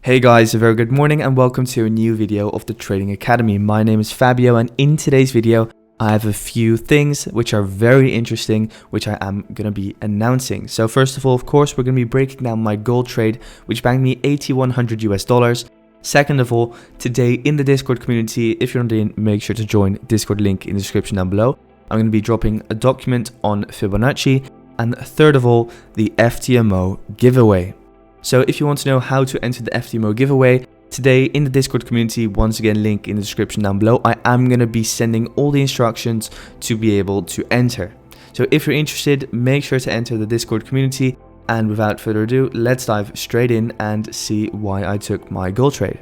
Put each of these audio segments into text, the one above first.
Hey guys, a very good morning and welcome to a new video of the Trading Academy. My name is Fabio and in today's video I have a few things which are very interesting which I am going to be announcing. So first of all, of course, we're going to be breaking down my gold trade which banked me 8100 US dollars. Second of all, today in the Discord community, if you're not in, make sure to join Discord, link in the description down below. I'm going to be dropping a document on Fibonacci. And third of all, the FTMO giveaway. So if you want to know how to enter the FTMO giveaway, today in the Discord community, once again, link in the description down below, I am going to be sending all the instructions to be able to enter. So if you're interested, make sure to enter the Discord community. And without further ado, let's dive straight in and see why I took my gold trade.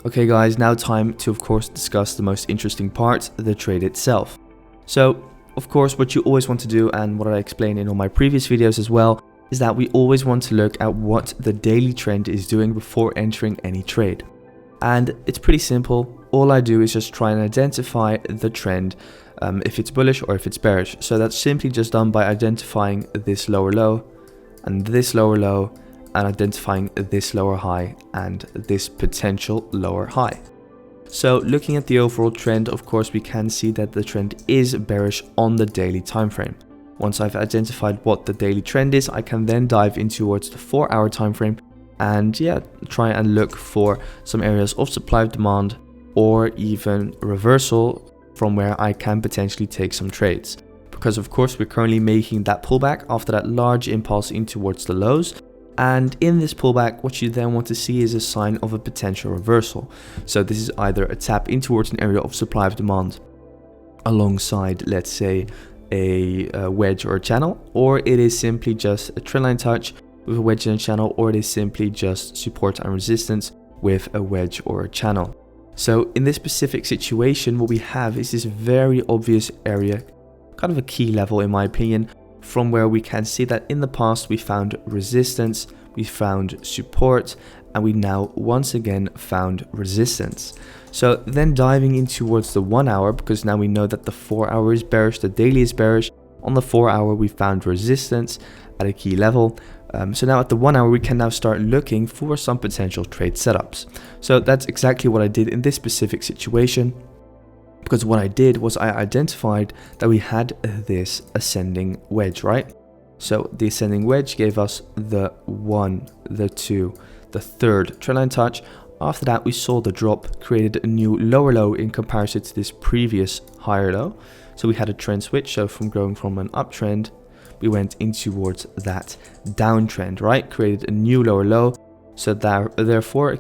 Okay guys, now time to of course discuss the most interesting part, the trade itself. So of course what you always want to do, and what I explained in all my previous videos as well, is that we always want to look at what the daily trend is doing before entering any trade. And it's pretty simple. All I do is just try and identify the trend, if it's bullish or if it's bearish. So that's simply just done by identifying this lower low and this lower low, and identifying this lower high and this potential lower high. So looking at the overall trend, of course, we can see that the trend is bearish on the daily time frame. Once I've identified what the daily trend is, I can then dive in towards the 4-hour time frame and try and look for some areas of supply of demand or even reversal from where I can potentially take some trades. Because of course, we're currently making that pullback after that large impulse in towards the lows. And in this pullback, what you then want to see is a sign of a potential reversal. So this is either a tap in towards an area of supply of demand alongside, let's say, a wedge or a channel, or it is simply just a trendline touch with a wedge and a channel, or it is simply just support and resistance with a wedge or a channel. So in this specific situation, what we have is this very obvious area, kind of a key level in my opinion, from where we can see that in the past we found resistance, we found support, and we now once again found resistance. So then diving in towards the 1 hour, because now we know that the 4 hour is bearish, the daily is bearish. On the 4 hour we found resistance at a key level. So now at the 1 hour we can now start looking for some potential trade setups. So that's exactly what I did in this specific situation. Because what I did was I identified that we had this ascending wedge, right? So the ascending wedge gave us the 1, the 2, the third trendline touch. After that, we saw the drop, created a new lower low in comparison to this previous higher low. So we had a trend switch. So from going from an uptrend, we went in towards that downtrend, right? Created a new lower low. So therefore,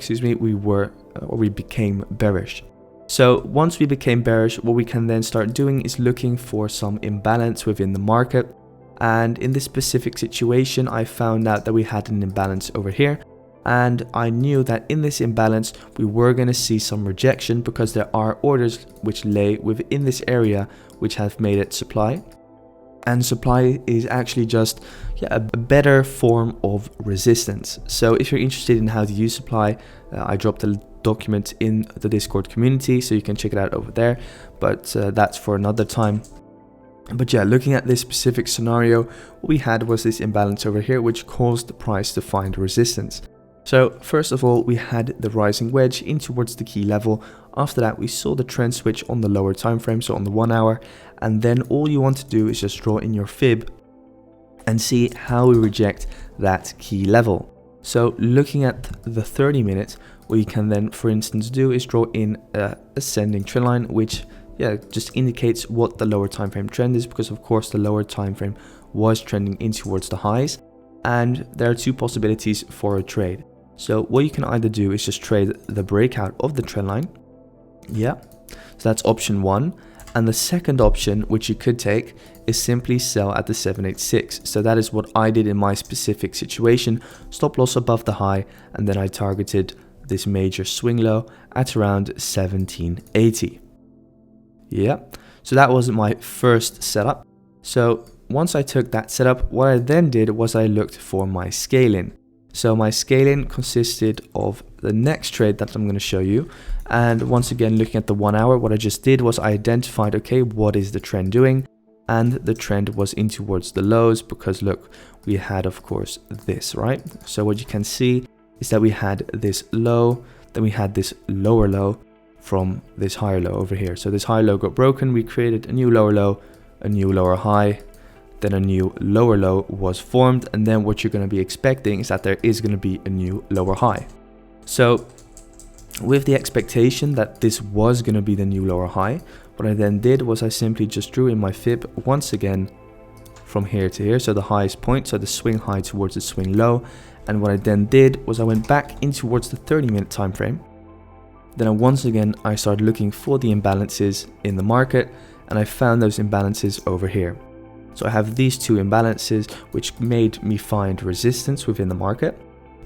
we became bearish. So once we became bearish, what we can then start doing is looking for some imbalance within the market. And in this specific situation, I found out that we had an imbalance over here. And I knew that in this imbalance, we were going to see some rejection because there are orders which lay within this area which have made it supply. And supply is actually just a better form of resistance. So if you're interested in how to use supply, I dropped a document in the Discord community, so you can check it out over there, but that's for another time. But looking at this specific scenario, what we had was this imbalance over here which caused the price to find resistance. So first of all, we had the rising wedge in towards the key level. After that, we saw the trend switch on the lower time frame, so on the 1 hour, and then all you want to do is just draw in your fib and see how we reject that key level. So looking at the 30 minutes, what you can then, for instance, do is draw in a ascending trend line, which just indicates what the lower time frame trend is, because of course the lower time frame was trending in towards the highs, and there are two possibilities for a trade. So what you can either do is just trade the breakout of the trend line. So that's option 1. And the second option, which you could take, is simply sell at the 786. So that is what I did in my specific situation. Stop loss above the high, and then I targeted this major swing low at around 1780. So that was my first setup. So once I took that setup, what I then did was I looked for my scale-in. So my scale-in consisted of the next trade that I'm going to show you. And once again, looking at the 1 hour, what I just did was I identified, okay, what is the trend doing? and the trend was in towards the lows because look, we had of course this, right? So what you can see is that we had this low, then we had this lower low from this higher low over here. So this higher low got broken, we created a new lower low, a new lower high, then a new lower low was formed, and then what you're going to be expecting is that there is going to be a new lower high. So with the expectation that this was going to be the new lower high, what I then did was I simply just drew in my fib once again from here to here, so the highest point, so the swing high towards the swing low. And what I then did was I went back in towards the 30-minute time frame. Then once again I started looking for the imbalances in the market, and I found those imbalances over here. So I have these two imbalances which made me find resistance within the market.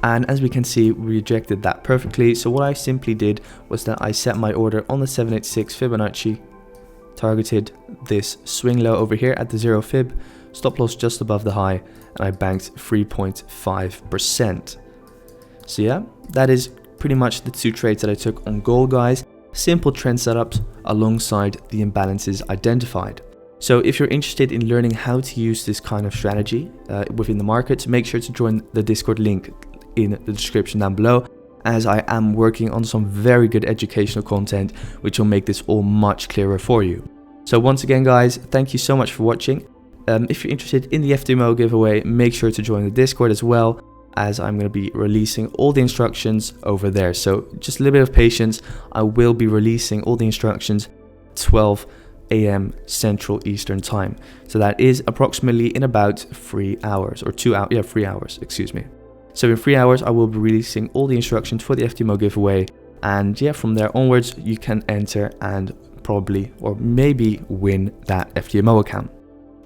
And as we can see, we rejected that perfectly. So what I simply did was that I set my order on the 786 Fibonacci, targeted this swing low over here at the 0 fib, stop loss just above the high, and I banked 3.5%. So yeah, that is pretty much the two trades that I took on gold, guys. Simple trend setups alongside the imbalances identified. So if you're interested in learning how to use this kind of strategy within the market, make sure to join the Discord link in the description down below, as I am working on some very good educational content which will make this all much clearer for you. So once again, guys, thank you so much for watching. If you're interested in the FTMO giveaway, make sure to join the Discord as well, as I'm going to be releasing all the instructions over there. So just a little bit of patience. I will be releasing all the instructions 12 AM Central Eastern Time. So that is approximately in about 3 hours or 2 hours. Yeah, 3 hours, excuse me. So in 3 hours, I will be releasing all the instructions for the FTMO giveaway. And yeah, from there onwards, you can enter and probably or maybe win that FTMO account.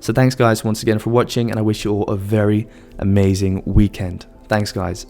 So thanks guys once again for watching, and I wish you all a very amazing weekend. Thanks guys.